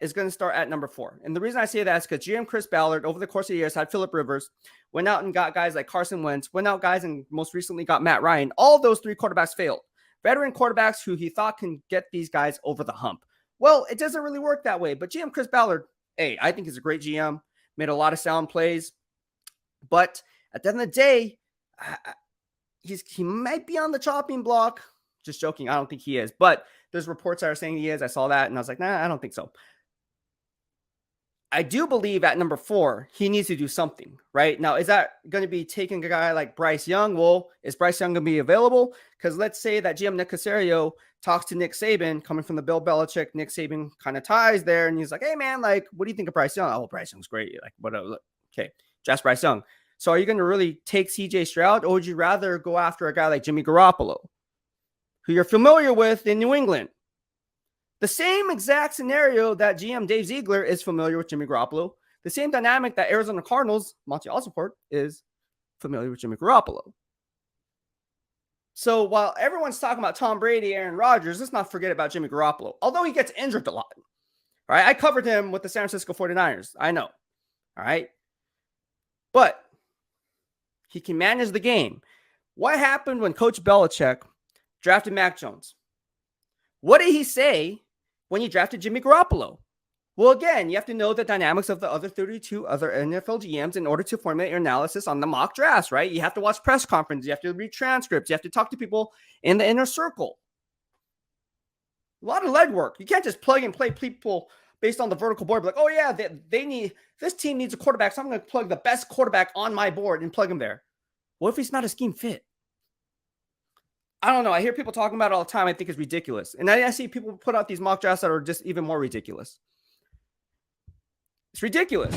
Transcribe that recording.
is going to start at number 4. And the reason I say that is because GM Chris Ballard, over the course of the years, had Phillip Rivers, went out and got guys like Carson Wentz, went out guys and most recently got Matt Ryan. All of those 3 quarterbacks failed. Veteran quarterbacks who he thought can get these guys over the hump. Well, it doesn't really work that way. But GM Chris Ballard, hey, I think he's a great GM, made a lot of sound plays. But at the end of the day, he might be on the chopping block. Just joking. I don't think he is. But there's reports that are saying he is. I saw that and I was like, nah, I don't think so. I do believe at number 4, he needs to do something, right? Now, is that going to be taking a guy like Bryce Young? Well, is Bryce Young going to be available? Because let's say that GM Nick Caserio talks to Nick Saban, coming from the Bill Belichick, Nick Saban kind of ties there. And he's like, hey, man, like, what do you think of Bryce Young? Oh, Bryce Young's great. Like, what? Okay, just Bryce Young. So are you going to really take CJ Stroud, or would you rather go after a guy like Jimmy Garoppolo, who you're familiar with in New England? The same exact scenario that GM Dave Ziegler is familiar with Jimmy Garoppolo. The same dynamic that Arizona Cardinals, Monty Allsuport, is familiar with Jimmy Garoppolo. So while everyone's talking about Tom Brady, Aaron Rodgers, let's not forget about Jimmy Garoppolo. Although he gets injured a lot. All right, I covered him with the San Francisco 49ers. I know. All right. But he can manage the game. What happened when Coach Belichick drafted Mac Jones? What did he say when he drafted Jimmy Garoppolo? Well, again, you have to know the dynamics of the other 32 other NFL GMs in order to formulate your analysis on the mock drafts, right? You have to watch press conferences. You have to read transcripts. You have to talk to people in the inner circle. A lot of legwork. You can't just plug and play people based on the vertical board. Like, oh, yeah, this team needs a quarterback, so I'm going to plug the best quarterback on my board and plug him there. What if he's not a scheme fit? I don't know. I hear people talking about it all the time. I think it's ridiculous. And I see people put out these mock drafts that are just even more ridiculous. It's ridiculous.